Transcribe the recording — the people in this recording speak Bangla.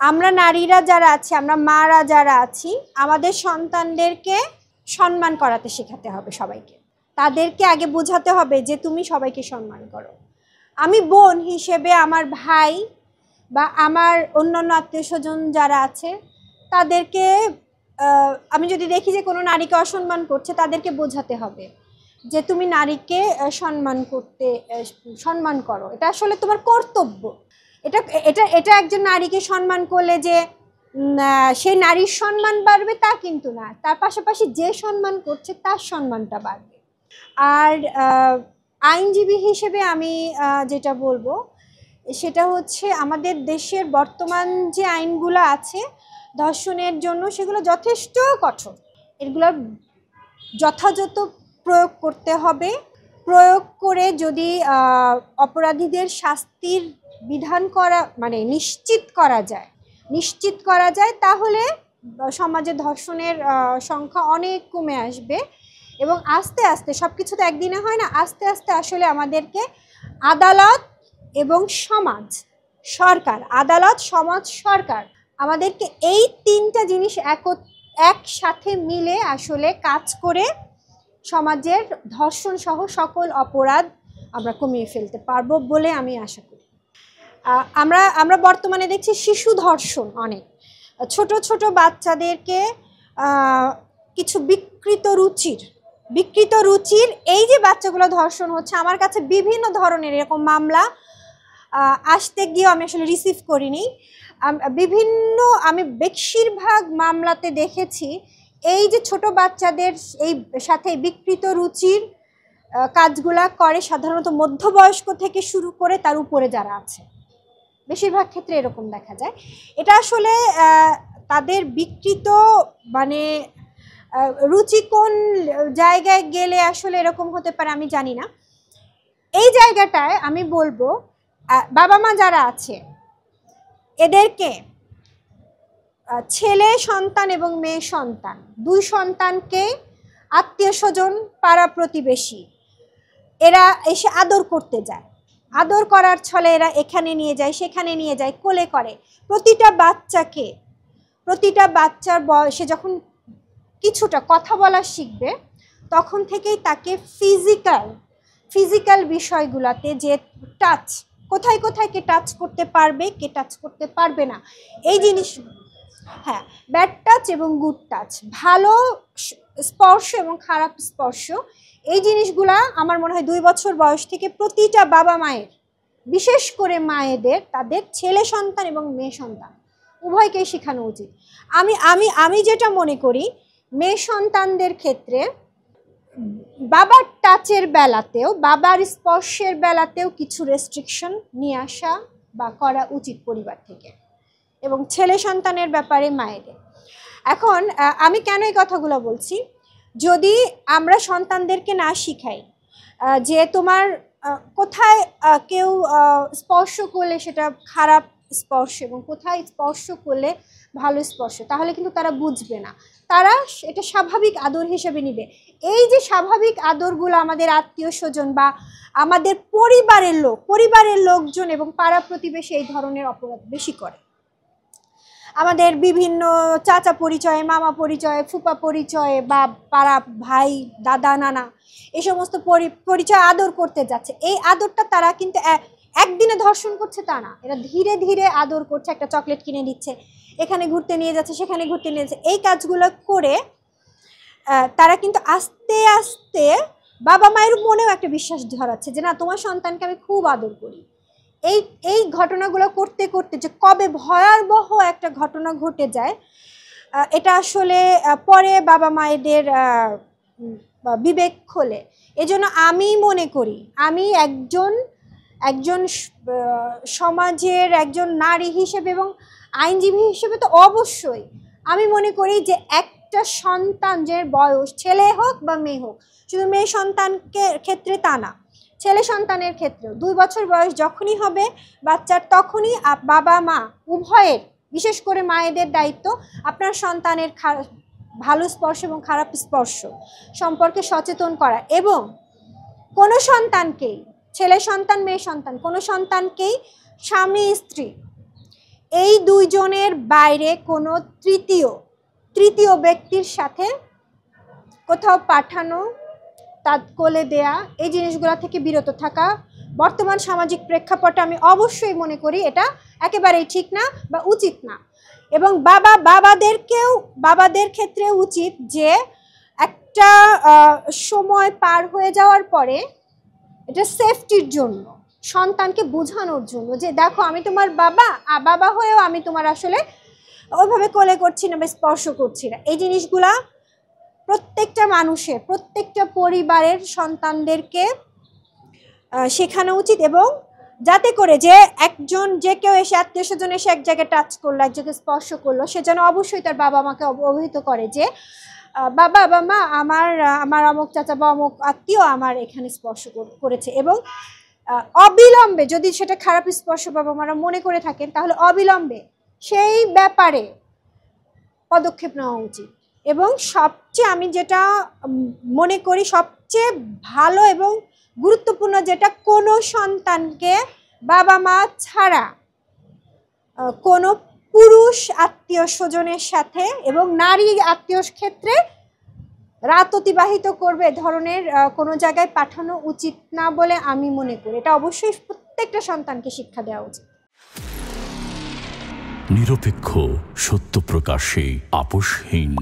আমরা নারীরা যারা আছি, আমরা মারা যারা আছি, আমাদের সন্তানদেরকে সম্মান করাতে শেখাতে হবে সবাইকে। তাদেরকে আগে বোঝাতে হবে যে তুমি সবাইকে সম্মান করো। আমি বোন হিসেবে আমার ভাই বা আমার অন্যান্য আত্মীয় স্বজন যারা আছে তাদেরকে আমি যদি দেখি যে কোনো নারীকে অসম্মান করছে, তাদেরকে বোঝাতে হবে যে তুমি নারীকে সম্মান করো, এটা আসলে তোমার কর্তব্য। এটা এটা এটা একজন নারীকে সম্মান করলে যে সেই নারীর সম্মান বাড়বে তা কিন্তু না, তার পাশাপাশি যে সম্মান করছে তার সম্মানটা বাড়বে। আর আইনজীবী হিসেবে আমি যেটা বলবো সেটা হচ্ছে আমাদের দেশের বর্তমান যে আইনগুলো আছে ধর্ষণের জন্য, সেগুলো যথেষ্ট কঠোর। এগুলো যথাযথ প্রয়োগ করতে হবে। প্রয়োগ করে যদি অপরাধীদের শাস্তির বিধান করা মানে নিশ্চিত করা যায় তাহলে সমাজে ধর্ষণের সংখ্যা অনেক কমে আসবে। এবং আস্তে আস্তে সব কিছু তো একদিনে হয় না, আস্তে আস্তে আসলে আমাদেরকে আদালত এবং সমাজ সরকার, আদালত সমাজ সরকার আমাদেরকে এই তিনটা জিনিস একসাথে মিলে আসলে কাজ করে সমাজের ধর্ষণ সহ সকল অপরাধ আমরা কমিয়ে ফেলতে পারবো বলে আমি আশা করি। আমরা বর্তমানে দেখছি শিশু ধর্ষণ, অনেক ছোট ছোট বাচ্চাদেরকে কিছু বিকৃত রুচির এই যে বাচ্চাগুলো ধর্ষণ হচ্ছে, আমার কাছে বিভিন্ন ধরনের এরকম মামলা আসতে গিয়েও আমি আসলে রিসিভ করিনি। আমি বেশিরভাগ মামলাতে দেখেছি এই যে ছোট বাচ্চাদের এই সাথে বিকৃত রুচির কাজগুলা করে সাধারণত মধ্যবয়স্ক থেকে শুরু করে তার উপরে যারা আছে, বেশিরভাগ ক্ষেত্রে এরকম দেখা যায়। এটা আসলে তাদের বিকৃত মানে রুচি কোন জায়গায় গেলে আসলে এরকম হতে পারে আমি জানি না। এই জায়গাটায় আমি বলবো বাবা মা যারা আছে এদেরকে ছেলে সন্তান এবং মেয়ে সন্তান দুই সন্তানকে আত্মীয় স্বজন পাড়া প্রতিবেশী এরা এসে আদর করতে যায়, আদর করার ছলে এরা এখানে নিয়ে যায় সেখানে নিয়ে যায়, কোলে করে। প্রতিটা বাচ্চার বয়সে যখন কিছুটা কথা বলা শিখবে তখন থেকেই তাকে ফিজিক্যাল বিষয়গুলোতে যে টাচ, কোথায় কে টাচ করতে পারবে কে টাচ করতে পারবে না, এই জিনিস, হ্যাঁ, ব্যাড টাচ এবং গুড টাচ, ভালো স্পর্শ এবং খারাপ স্পর্শ, এই জিনিসগুলা আমার মনে হয় 2 বছর বয়স থেকে প্রতিটা বাবা মায়ের, বিশেষ করে মায়েদের তাদের ছেলে সন্তান এবং মেয়ে সন্তান উভয়কেই শেখানো উচিত। আমি যেটা মনে করি মেয়ে সন্তানদের ক্ষেত্রে বাবার টাচের বেলাতেও, বাবার স্পর্শের বেলাতেও কিছু রেস্ট্রিকশন নিয়ে আসা বা করা উচিত পরিবার থেকে, এবং ছেলে সন্তানের ব্যাপারে মায়েদের। এখন আমি কেন এই কথাগুলো বলছি, যদি আমরা সন্তানদেরকে না শিখাই যে তোমার কোথায় কেউ স্পর্শ করলে সেটা খারাপ স্পর্শ এবং কোথায় স্পর্শ করলে ভালো স্পর্শ, তাহলে কিন্তু তারা বুঝবে না, তারা এটা স্বাভাবিক আদর হিসেবে নিবে। এই যে স্বাভাবিক আদরগুলো আমাদের আত্মীয় স্বজন বা আমাদের পরিবারের লোকজন এবং পাড়া প্রতিবেশী এই ধরনের অপরাধ বেশি করে। আমাদের বিভিন্ন চাচা পরিচয়ে, মামা পরিচয়ে, ফুপা পরিচয়ে বা পাড়া ভাই দাদা নানা এই সমস্ত পরিচয় আদর করতে যাচ্ছে। এই আদরটা তারা কিন্তু একদিনে ধর্ষণ করছে তা না, এরা ধীরে ধীরে আদর করছে, একটা চকলেট কিনে দিচ্ছে, এখানে ঘুরতে নিয়ে যাচ্ছে, সেখানে ঘুরতে নিয়ে যাচ্ছে, এই কাজগুলো করে তারা কিন্তু আস্তে আস্তে বাবা মায়ের মনেও একটা বিশ্বাস ধরাচ্ছে যে না, তোমার সন্তানকে আমি খুব আদর করি। এই ঘটনাগুলো করতে করতে যে কবে ভয়াবহ একটা ঘটনা ঘটে যায়, এটা আসলে পরে বাবা মায়েদের বিবেক খোলে। এজন্য আমি মনে করি, আমি একজন সমাজের একজন নারী হিসেবে এবং আইনজীবী হিসেবে তো অবশ্যই আমি মনে করি যে একটা সন্তান যে বয়স, ছেলে হোক বা মেয়ে হোক, শুধু মেয়ে সন্তানকে ক্ষেত্রে তা না, ছেলে সন্তানের ক্ষেত্রেও 2 বছর বয়স যখনই হবে বাচ্চার, তখনই বাবা মা উভয়ের, বিশেষ করে মায়েদের দায়িত্ব আপনার সন্তানের ভালো স্পর্শ এবং খারাপ স্পর্শ সম্পর্কে সচেতন করা, এবং কোনো সন্তানকেই, ছেলে সন্তান মেয়ে সন্তান, কোনো সন্তানকেই স্বামী স্ত্রী এই দুইজনের বাইরে কোনো তৃতীয় ব্যক্তির সাথে কোথাও পাঠানো, তার কোলে দেয়া, এই জিনিসগুলো থেকে বিরত থাকা। বর্তমান সামাজিক প্রেক্ষাপটে আমি অবশ্যই মনে করি এটা একেবারেই ঠিক না বা উচিত না। এবং বাবাদের ক্ষেত্রে উচিত যে একটা সময় পার হয়ে যাওয়ার পরে এটা সেফটির জন্য, সন্তানকে বোঝানোর জন্য যে দেখো আমি তোমার বাবা হয়েও আমি তোমার আসলে ওইভাবে কোলে করছি না বা স্পর্শ করছি না। এই জিনিসগুলা প্রত্যেকটা মানুষের, প্রত্যেকটা পরিবারের সন্তানদেরকে শেখানো উচিত, এবং যাতে করে যে কেউ এসে, আত্মীয় স্বজন এসে এক জায়গায় টাচ করলো, এক জায়গায় স্পর্শ করলো, সে যেন অবশ্যই তার বাবা মাকে অবহিত করে যে বাবা বা মা আমার অমুক চাচা বা অমুক আত্মীয় আমার এখানে স্পর্শ করেছে। এবং অবিলম্বে, যদি সেটা খারাপ স্পর্শ বাবা মারা মনে করে থাকেন, তাহলে অবিলম্বে সেই ব্যাপারে পদক্ষেপ নেওয়া উচিত। এবং সবচেয়ে আমি যেটা মনে করি সবচেয়ে ভালো এবং গুরুত্বপূর্ণ, যেটা কোনো সন্তানকে বাবা মা ছাড়া কোনো পুরুষ আত্মীয় স্বজনের সাথে এবং নারী আত্মীয় ক্ষেত্রে রাত অতিবাহিত করবে ধরনের কোনো জায়গায় পাঠানো উচিত না বলে আমি মনে করি। এটা অবশ্যই প্রত্যেকটা সন্তানকে শিক্ষা দেওয়া উচিত। নিরপেক্ষ, সত্য প্রকাশে আপোষহীন।